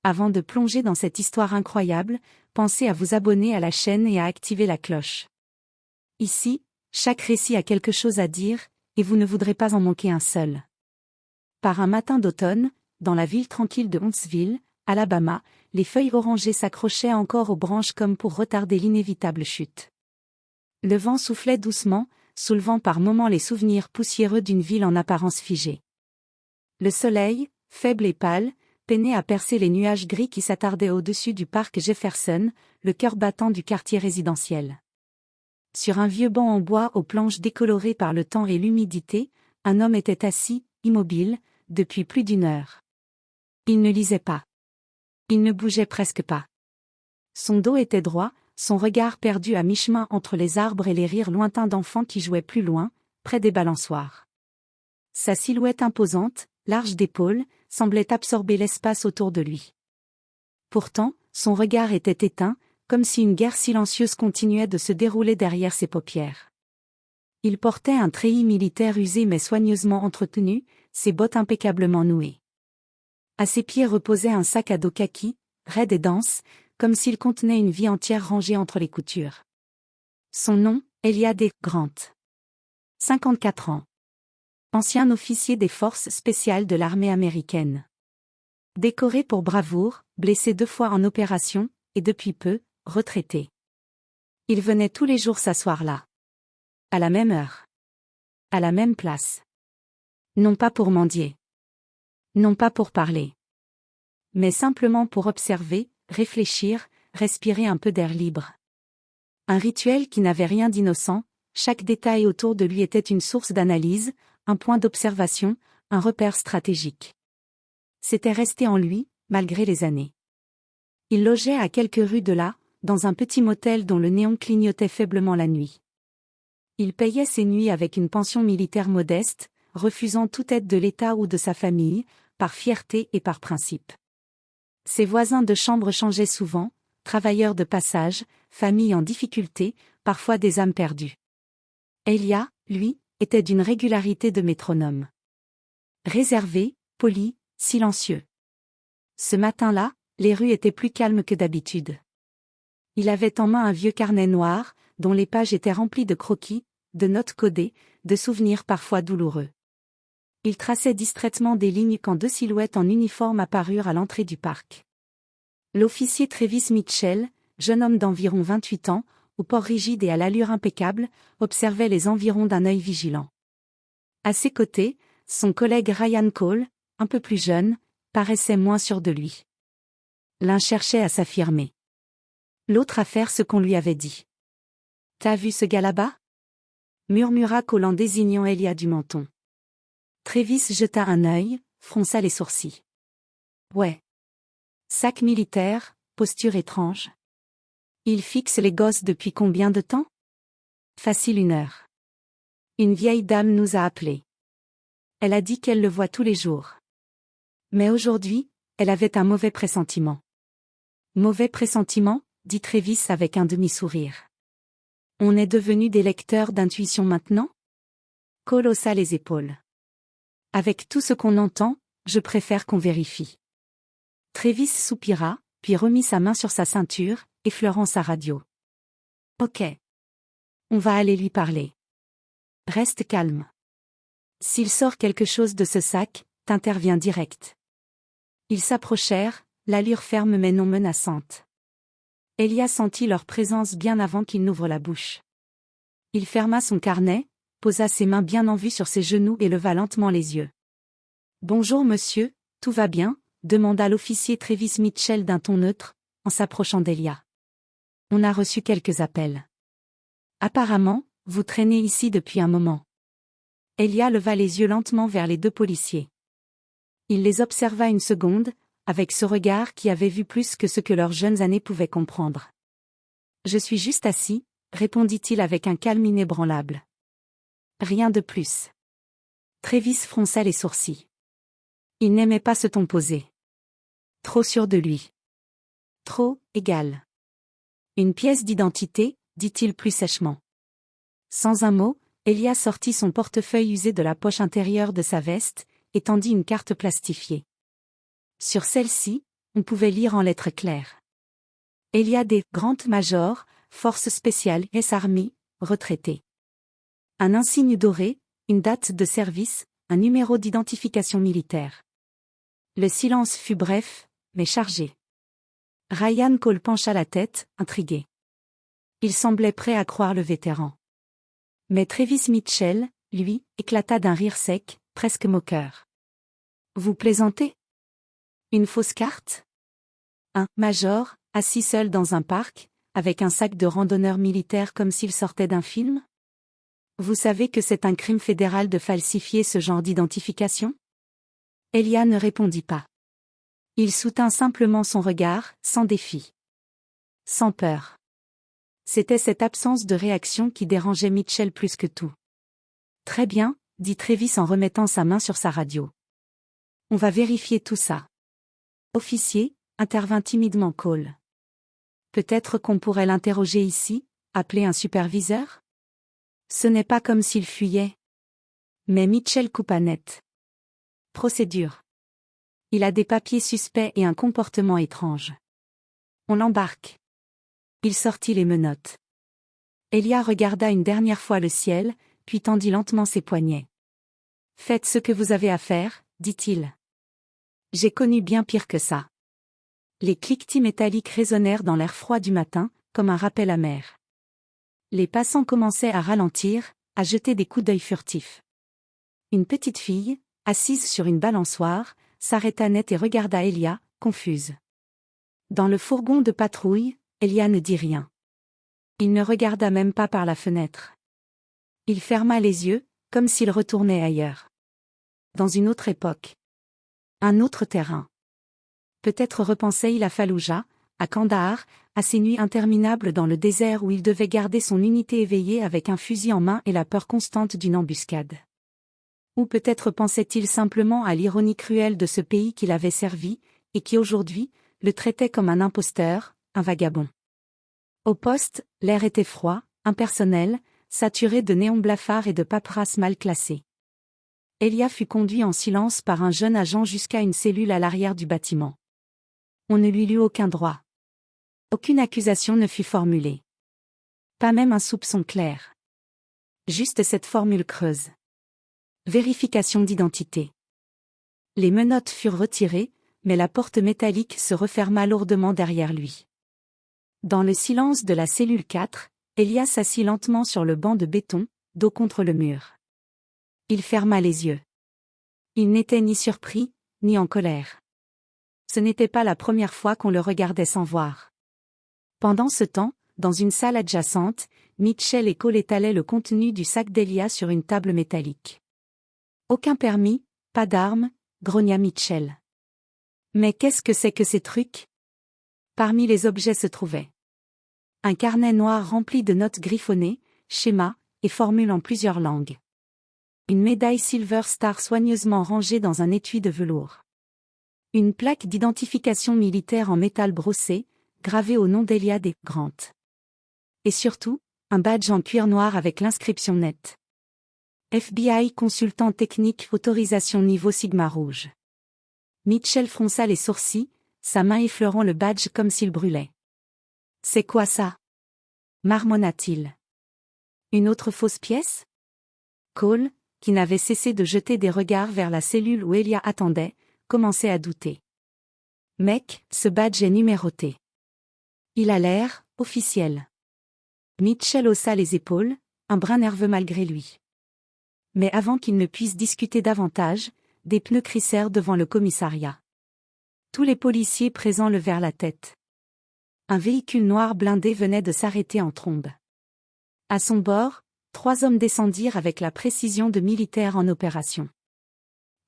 Avant de plonger dans cette histoire incroyable, pensez à vous abonner à la chaîne et à activer la cloche. Ici, chaque récit a quelque chose à dire, et vous ne voudrez pas en manquer un seul. Par un matin d'automne, dans la ville tranquille de Huntsville, Alabama, les feuilles orangées s'accrochaient encore aux branches comme pour retarder l'inévitable chute. Le vent soufflait doucement, soulevant par moments les souvenirs poussiéreux d'une ville en apparence figée. Le soleil, faible et pâle, peinait à percer les nuages gris qui s'attardaient au-dessus du parc Jefferson, le cœur battant du quartier résidentiel. Sur un vieux banc en bois aux planches décolorées par le temps et l'humidité, un homme était assis, immobile, depuis plus d'une heure. Il ne lisait pas. Il ne bougeait presque pas. Son dos était droit, son regard perdu à mi-chemin entre les arbres et les rires lointains d'enfants qui jouaient plus loin, près des balançoires. Sa silhouette imposante, large d'épaules, semblait absorber l'espace autour de lui. Pourtant, son regard était éteint, comme si une guerre silencieuse continuait de se dérouler derrière ses paupières. Il portait un treillis militaire usé mais soigneusement entretenu, ses bottes impeccablement nouées. À ses pieds reposait un sac à dos kaki, raide et dense, comme s'il contenait une vie entière rangée entre les coutures. Son nom, Eliad E. Grant. 54 ans. Ancien officier des forces spéciales de l'armée américaine. Décoré pour bravoure, blessé 2 fois en opération, et depuis peu, retraité. Il venait tous les jours s'asseoir là. À la même heure. À la même place. Non pas pour mendier. Non pas pour parler. Mais simplement pour observer, réfléchir, respirer un peu d'air libre. Un rituel qui n'avait rien d'innocent, chaque détail autour de lui était une source d'analyse, un point d'observation, un repère stratégique. C'était resté en lui, malgré les années. Il logeait à quelques rues de là, dans un petit motel dont le néon clignotait faiblement la nuit. Il payait ses nuits avec une pension militaire modeste, refusant toute aide de l'État ou de sa famille, par fierté et par principe. Ses voisins de chambre changeaient souvent, travailleurs de passage, familles en difficulté, parfois des âmes perdues. Elia, lui, était d'une régularité de métronome. Réservé, poli, silencieux. Ce matin-là, les rues étaient plus calmes que d'habitude. Il avait en main un vieux carnet noir, dont les pages étaient remplies de croquis, de notes codées, de souvenirs parfois douloureux. Il traçait distraitement des lignes quand 2 silhouettes en uniforme apparurent à l'entrée du parc. L'officier Travis Mitchell, jeune homme d'environ 28 ans, au port rigide et à l'allure impeccable, observait les environs d'un œil vigilant. À ses côtés, son collègue Ryan Cole, un peu plus jeune, paraissait moins sûr de lui. L'un cherchait à s'affirmer. L'autre à faire ce qu'on lui avait dit. « T'as vu ce gars là-bas » murmura Cole en désignant Elia du menton. Travis jeta un œil, fronça les sourcils. « Ouais. Sac militaire, posture étrange. Il fixe les gosses depuis combien de temps ? Facile 1 heure. Une vieille dame nous a appelés. Elle a dit qu'elle le voit tous les jours. Mais aujourd'hui, elle avait un mauvais pressentiment. » Mauvais pressentiment, dit Travis avec un demi-sourire. On est devenus des lecteurs d'intuition maintenant ? Cole haussa les épaules. Avec tout ce qu'on entend, je préfère qu'on vérifie. Travis soupira, puis remit sa main sur sa ceinture, effleurant sa radio. Ok. On va aller lui parler. Reste calme. S'il sort quelque chose de ce sac, t'interviens direct. Ils s'approchèrent, l'allure ferme mais non menaçante. Elia sentit leur présence bien avant qu'il n'ouvre la bouche. Il ferma son carnet, posa ses mains bien en vue sur ses genoux et leva lentement les yeux. « Bonjour monsieur, tout va bien ?» demanda l'officier Travis Mitchell d'un ton neutre, en s'approchant d'Elia. « On a reçu quelques appels. Apparemment, vous traînez ici depuis un moment. » Elia leva les yeux lentement vers les 2 policiers. Il les observa une seconde, avec ce regard qui avait vu plus que ce que leurs jeunes années pouvaient comprendre. « Je suis juste assis », répondit-il avec un calme inébranlable. Rien de plus. Travis fronça les sourcils. Il n'aimait pas ce ton posé. Trop sûr de lui. Trop égal. Une pièce d'identité, dit-il plus sèchement. Sans un mot, Elia sortit son portefeuille usé de la poche intérieure de sa veste, et tendit une carte plastifiée. Sur celle-ci, on pouvait lire en lettres claires. Elia D. Grant Major, Force spéciale S Army, retraité. Un insigne doré, une date de service, un numéro d'identification militaire. Le silence fut bref, mais chargé. Ryan Cole pencha la tête, intrigué. Il semblait prêt à croire le vétéran. Mais Travis Mitchell, lui, éclata d'un rire sec, presque moqueur. Vous plaisantez? Une fausse carte? Un major, assis seul dans un parc, avec un sac de randonneur militaire comme s'il sortait d'un film? Vous savez que c'est un crime fédéral de falsifier ce genre d'identification? Elia ne répondit pas. Il soutint simplement son regard, sans défi. Sans peur. C'était cette absence de réaction qui dérangeait Mitchell plus que tout. Très bien, dit Travis en remettant sa main sur sa radio. On va vérifier tout ça. Officier, intervint timidement Cole. Peut-être qu'on pourrait l'interroger ici, appeler un superviseur? Ce n'est pas comme s'il fuyait. Mais Mitchell coupa net. Procédure. Il a des papiers suspects et un comportement étrange. On l'embarque. Il sortit les menottes. Elia regarda une dernière fois le ciel, puis tendit lentement ses poignets. Faites ce que vous avez à faire, dit-il. J'ai connu bien pire que ça. Les cliquetis métalliques résonnèrent dans l'air froid du matin, comme un rappel amer. Les passants commençaient à ralentir, à jeter des coups d'œil furtifs. Une petite fille, assise sur une balançoire, s'arrêta net et regarda Elia, confuse. Dans le fourgon de patrouille, Elia ne dit rien. Il ne regarda même pas par la fenêtre. Il ferma les yeux, comme s'il retournait ailleurs. Dans une autre époque. Un autre terrain. Peut-être repensait-il à Falloujah, à Kandahar, à ces nuits interminables dans le désert où il devait garder son unité éveillée avec un fusil en main et la peur constante d'une embuscade. Ou peut-être pensait-il simplement à l'ironie cruelle de ce pays qu'il avait servi, et qui aujourd'hui, le traitait comme un imposteur, un vagabond. Au poste, l'air était froid, impersonnel, saturé de néons blafards et de paperasses mal classées. Elia fut conduit en silence par un jeune agent jusqu'à une cellule à l'arrière du bâtiment. On ne lui lut aucun droit. Aucune accusation ne fut formulée. Pas même un soupçon clair. Juste cette formule creuse. Vérification d'identité. Les menottes furent retirées, mais la porte métallique se referma lourdement derrière lui. Dans le silence de la cellule 4, Elia s'assit lentement sur le banc de béton, dos contre le mur. Il ferma les yeux. Il n'était ni surpris, ni en colère. Ce n'était pas la première fois qu'on le regardait sans voir. Pendant ce temps, dans une salle adjacente, Mitchell et Cole étalaient le contenu du sac d'Elia sur une table métallique. Aucun permis, pas d'armes, grogna Mitchell. Mais qu'est-ce que c'est que ces trucs? Parmi les objets se trouvait un carnet noir rempli de notes griffonnées, schémas, et formules en plusieurs langues. Une médaille Silver Star soigneusement rangée dans un étui de velours. Une plaque d'identification militaire en métal brossé, gravée au nom d'Elia D. Grant. Et surtout, un badge en cuir noir avec l'inscription nette. FBI consultant technique autorisation niveau Sigma rouge. Mitchell fronça les sourcils, sa main effleurant le badge comme s'il brûlait. C'est quoi ça? Marmonna-t-il. Une autre fausse pièce? Cole, qui n'avait cessé de jeter des regards vers la cellule où Elia attendait, commençait à douter. Mec, ce badge est numéroté. Il a l'air officiel. Mitchell haussa les épaules, un brin nerveux malgré lui. Mais avant qu'il ne puisse discuter davantage, des pneus crissèrent devant le commissariat. Tous les policiers présents levèrent la tête. Un véhicule noir blindé venait de s'arrêter en trombe. À son bord, 3 hommes descendirent avec la précision de militaires en opération.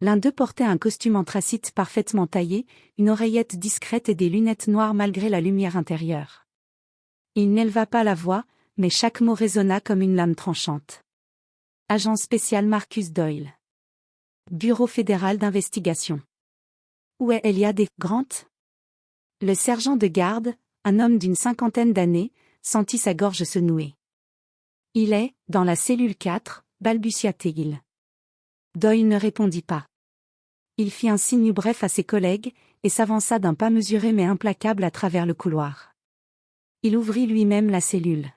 L'un d'eux portait un costume anthracite parfaitement taillé, une oreillette discrète et des lunettes noires malgré la lumière intérieure. Il n'éleva pas la voix, mais chaque mot résonna comme une lame tranchante. Agent spécial Marcus Doyle. Bureau fédéral d'investigation. Où est Elia D. Grant? Le sergent de garde, un homme d'une 50aine d'années, sentit sa gorge se nouer. Il est, dans la cellule 4, balbutia-t-il. Doyle ne répondit pas. Il fit un signe bref à ses collègues, et s'avança d'un pas mesuré mais implacable à travers le couloir. Il ouvrit lui-même la cellule.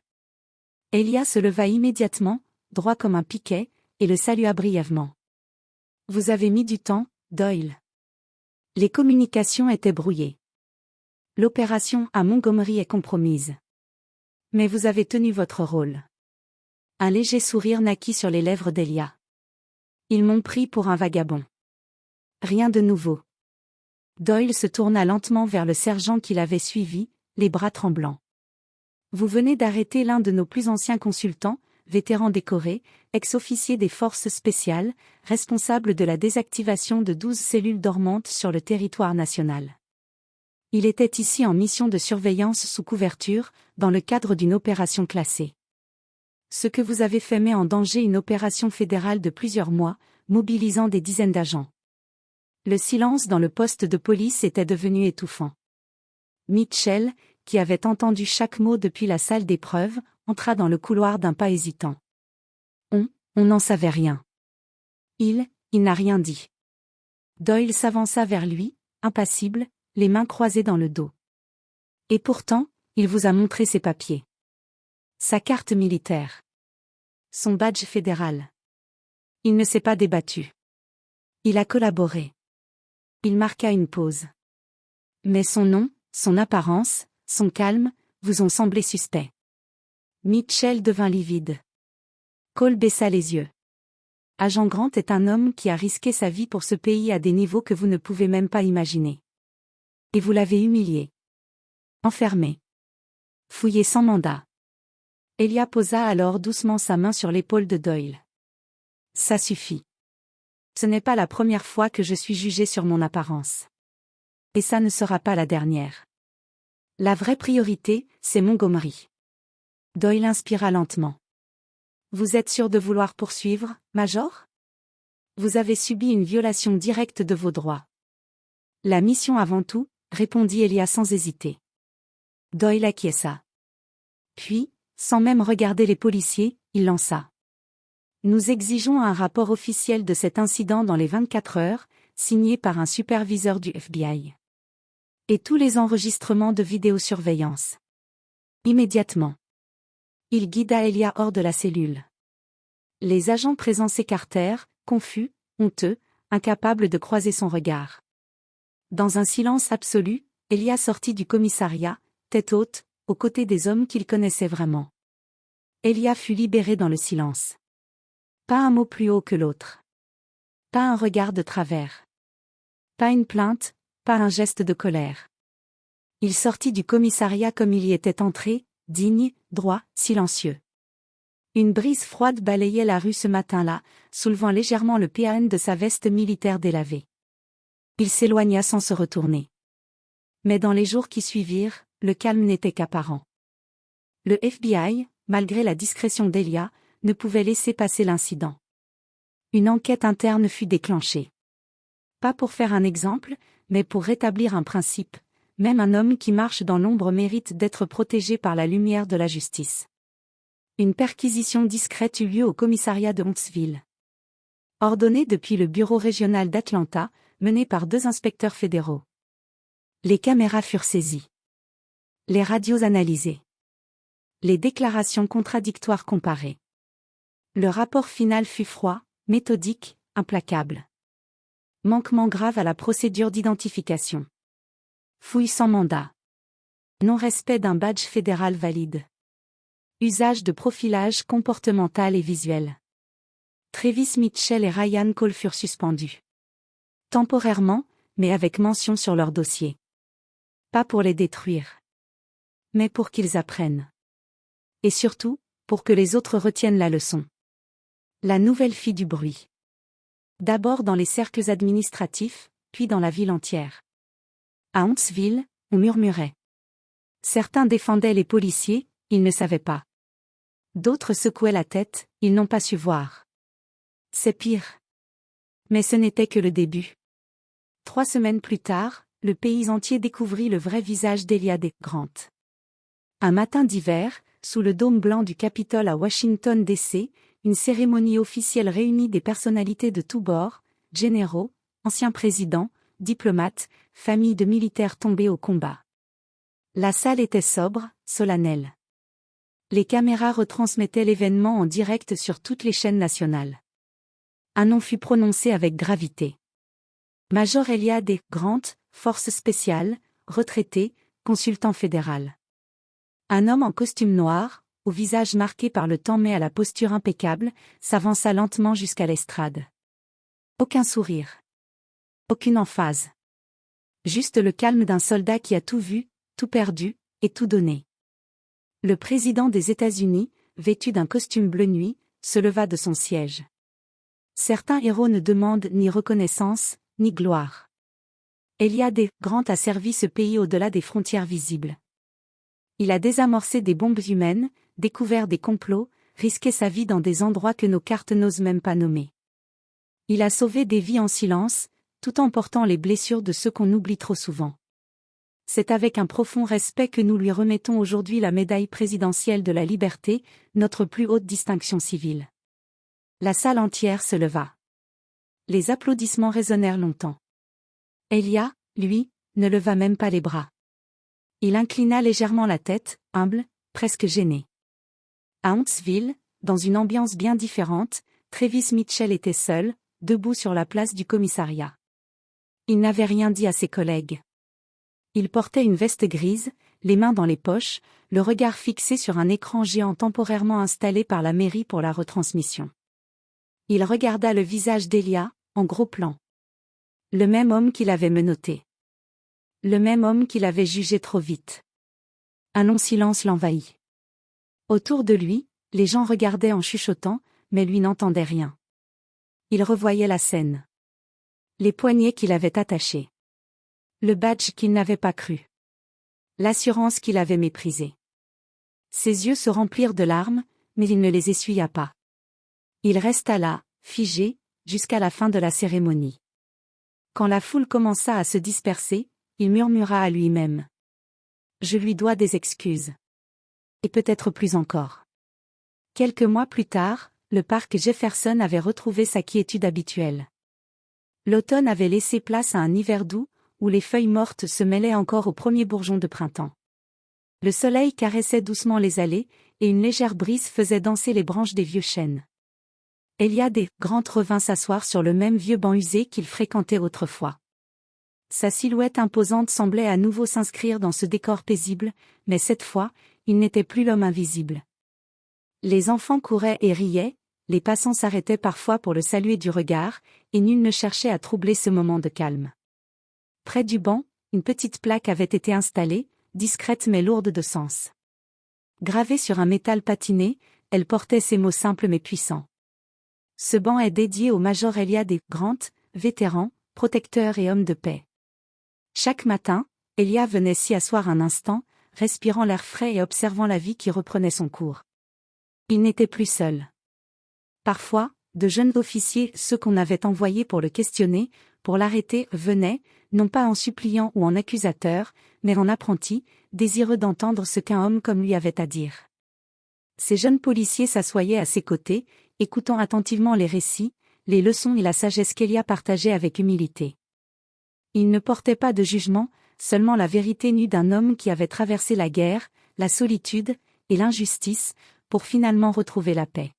Elia se leva immédiatement, droit comme un piquet, et le salua brièvement. « Vous avez mis du temps, Doyle. » Les communications étaient brouillées. L'opération à Montgomery est compromise. Mais vous avez tenu votre rôle. Un léger sourire naquit sur les lèvres d'Elia. Ils m'ont pris pour un vagabond. Rien de nouveau. Doyle se tourna lentement vers le sergent qui l'avait suivi, les bras tremblants. Vous venez d'arrêter l'un de nos plus anciens consultants, vétéran décoré, ex-officier des forces spéciales, responsable de la désactivation de 12 cellules dormantes sur le territoire national. Il était ici en mission de surveillance sous couverture, dans le cadre d'une opération classée. Ce que vous avez fait met en danger une opération fédérale de plusieurs mois, mobilisant des dizaines d'agents. Le silence dans le poste de police était devenu étouffant. Mitchell, qui avait entendu chaque mot depuis la salle d'épreuve, entra dans le couloir d'un pas hésitant. On n'en savait rien. Il n'a rien dit. Doyle s'avança vers lui, impassible, les mains croisées dans le dos. Et pourtant, il vous a montré ses papiers. Sa carte militaire. Son badge fédéral. Il ne s'est pas débattu. Il a collaboré. Il marqua une pause. Mais son nom, son apparence, son calme, vous ont semblé suspects. Mitchell devint livide. Cole baissa les yeux. Agent Grant est un homme qui a risqué sa vie pour ce pays à des niveaux que vous ne pouvez même pas imaginer. Et vous l'avez humilié. Enfermé. Fouillé sans mandat. Elia posa alors doucement sa main sur l'épaule de Doyle. Ça suffit. Ce n'est pas la première fois que je suis jugé sur mon apparence. Et ça ne sera pas la dernière. La vraie priorité, c'est Montgomery. Doyle inspira lentement. Vous êtes sûr de vouloir poursuivre, Major? Vous avez subi une violation directe de vos droits. La mission avant tout, répondit Elia sans hésiter. Doyle acquiesça. Puis, sans même regarder les policiers, il lança. Nous exigeons un rapport officiel de cet incident dans les 24 heures, signé par un superviseur du FBI. Et tous les enregistrements de vidéosurveillance. Immédiatement. Il guida Elia hors de la cellule. Les agents présents s'écartèrent, confus, honteux, incapables de croiser son regard. Dans un silence absolu, Elia sortit du commissariat, tête haute, aux côtés des hommes qu'il connaissait vraiment. Elia fut libéré dans le silence. Pas un mot plus haut que l'autre. Pas un regard de travers. Pas une plainte, pas un geste de colère. Il sortit du commissariat comme il y était entré, digne, droit, silencieux. Une brise froide balayait la rue ce matin-là, soulevant légèrement le PAN de sa veste militaire délavée. Il s'éloigna sans se retourner. Mais dans les jours qui suivirent, le calme n'était qu'apparent. Le FBI, malgré la discrétion d'Elia, ne pouvait laisser passer l'incident. Une enquête interne fut déclenchée. Pas pour faire un exemple, mais pour rétablir un principe. Même un homme qui marche dans l'ombre mérite d'être protégé par la lumière de la justice. Une perquisition discrète eut lieu au commissariat de Huntsville. Ordonnée depuis le bureau régional d'Atlanta, menée par 2 inspecteurs fédéraux. Les caméras furent saisies. Les radios analysées. Les déclarations contradictoires comparées. Le rapport final fut froid, méthodique, implacable. Manquement grave à la procédure d'identification. Fouille sans mandat. Non-respect d'un badge fédéral valide. Usage de profilage comportemental et visuel. Travis Mitchell et Ryan Cole furent suspendus. Temporairement, mais avec mention sur leur dossier. Pas pour les détruire. Mais pour qu'ils apprennent. Et surtout, pour que les autres retiennent la leçon. La nouvelle fit du bruit. D'abord dans les cercles administratifs, puis dans la ville entière. À Huntsville, on murmurait. Certains défendaient les policiers, ils ne savaient pas. D'autres secouaient la tête, ils n'ont pas su voir. C'est pire. Mais ce n'était que le début. 3 semaines plus tard, le pays entier découvrit le vrai visage d'Elia Grant. Un matin d'hiver, sous le dôme blanc du Capitole à Washington D.C., une cérémonie officielle réunit des personnalités de tous bords, généraux, anciens présidents, diplomates, familles de militaires tombés au combat. La salle était sobre, solennelle. Les caméras retransmettaient l'événement en direct sur toutes les chaînes nationales. Un nom fut prononcé avec gravité. Major Eliad D. Grant, force spéciale, retraité, consultant fédéral. Un homme en costume noir, au visage marqué par le temps mais à la posture impeccable, s'avança lentement jusqu'à l'estrade. Aucun sourire. Aucune emphase. Juste le calme d'un soldat qui a tout vu, tout perdu, et tout donné. Le président des États-Unis, vêtu d'un costume bleu nuit, se leva de son siège. Certains héros ne demandent ni reconnaissance, ni gloire. Eliad D. Grant a servi ce pays au-delà des frontières visibles. Il a désamorcé des bombes humaines, découvert des complots, risqué sa vie dans des endroits que nos cartes n'osent même pas nommer. Il a sauvé des vies en silence, tout en portant les blessures de ceux qu'on oublie trop souvent. C'est avec un profond respect que nous lui remettons aujourd'hui la médaille présidentielle de la liberté, notre plus haute distinction civile. La salle entière se leva. Les applaudissements résonnèrent longtemps. Eliad, lui, ne leva même pas les bras. Il inclina légèrement la tête, humble, presque gêné. À Huntsville, dans une ambiance bien différente, Travis Mitchell était seul, debout sur la place du commissariat. Il n'avait rien dit à ses collègues. Il portait une veste grise, les mains dans les poches, le regard fixé sur un écran géant temporairement installé par la mairie pour la retransmission. Il regarda le visage d'Eliad, en gros plan. Le même homme qui l'avait menotté. Le même homme qui l'avait jugé trop vite. Un long silence l'envahit. Autour de lui, les gens regardaient en chuchotant, mais lui n'entendait rien. Il revoyait la scène. Les poignets qu'il avait attachés. Le badge qu'il n'avait pas cru. L'assurance qu'il avait méprisée. Ses yeux se remplirent de larmes, mais il ne les essuya pas. Il resta là, figé, jusqu'à la fin de la cérémonie. Quand la foule commença à se disperser, il murmura à lui-même. Je lui dois des excuses. Et peut-être plus encore. Quelques mois plus tard, le parc Jefferson avait retrouvé sa quiétude habituelle. L'automne avait laissé place à un hiver doux, où les feuilles mortes se mêlaient encore aux premiers bourgeons de printemps. Le soleil caressait doucement les allées, et une légère brise faisait danser les branches des vieux chênes. Eliad D. Grant revint s'asseoir sur le même vieux banc usé qu'il fréquentait autrefois. Sa silhouette imposante semblait à nouveau s'inscrire dans ce décor paisible, mais cette fois, il n'était plus l'homme invisible. Les enfants couraient et riaient, les passants s'arrêtaient parfois pour le saluer du regard, et nul ne cherchait à troubler ce moment de calme. Près du banc, une petite plaque avait été installée, discrète mais lourde de sens. Gravée sur un métal patiné, elle portait ces mots simples mais puissants. Ce banc est dédié au Major Eliad D. Grant, vétéran, protecteur et homme de paix. Chaque matin, Eliad venait s'y asseoir un instant, respirant l'air frais et observant la vie qui reprenait son cours. Il n'était plus seul. Parfois, de jeunes officiers, ceux qu'on avait envoyés pour le questionner, pour l'arrêter, venaient, non pas en suppliant ou en accusateur, mais en apprenti, désireux d'entendre ce qu'un homme comme lui avait à dire. Ces jeunes policiers s'assoyaient à ses côtés, écoutant attentivement les récits, les leçons et la sagesse qu'Eliad partageait avec humilité. Il ne portait pas de jugement, seulement la vérité nue d'un homme qui avait traversé la guerre, la solitude et l'injustice, pour finalement retrouver la paix.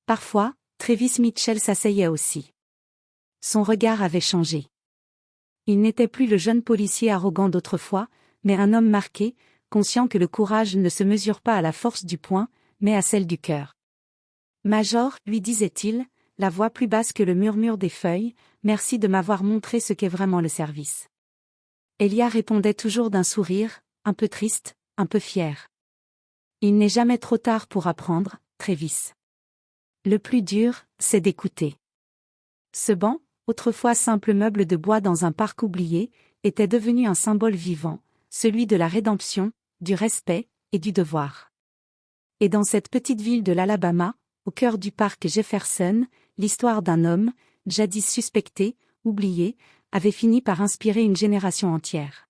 Parfois, Travis Mitchell s'asseyait aussi. Son regard avait changé. Il n'était plus le jeune policier arrogant d'autrefois, mais un homme marqué, conscient que le courage ne se mesure pas à la force du poing, mais à celle du cœur. Major, lui disait-il, la voix plus basse que le murmure des feuilles, merci de m'avoir montré ce qu'est vraiment le service. Eliad répondait toujours d'un sourire, un peu triste, un peu fier. Il n'est jamais trop tard pour apprendre, Travis. Le plus dur, c'est d'écouter. Ce banc, autrefois simple meuble de bois dans un parc oublié, était devenu un symbole vivant, celui de la rédemption, du respect et du devoir. Et dans cette petite ville de l'Alabama, au cœur du parc Jefferson, l'histoire d'un homme, jadis suspecté, oublié, avait fini par inspirer une génération entière.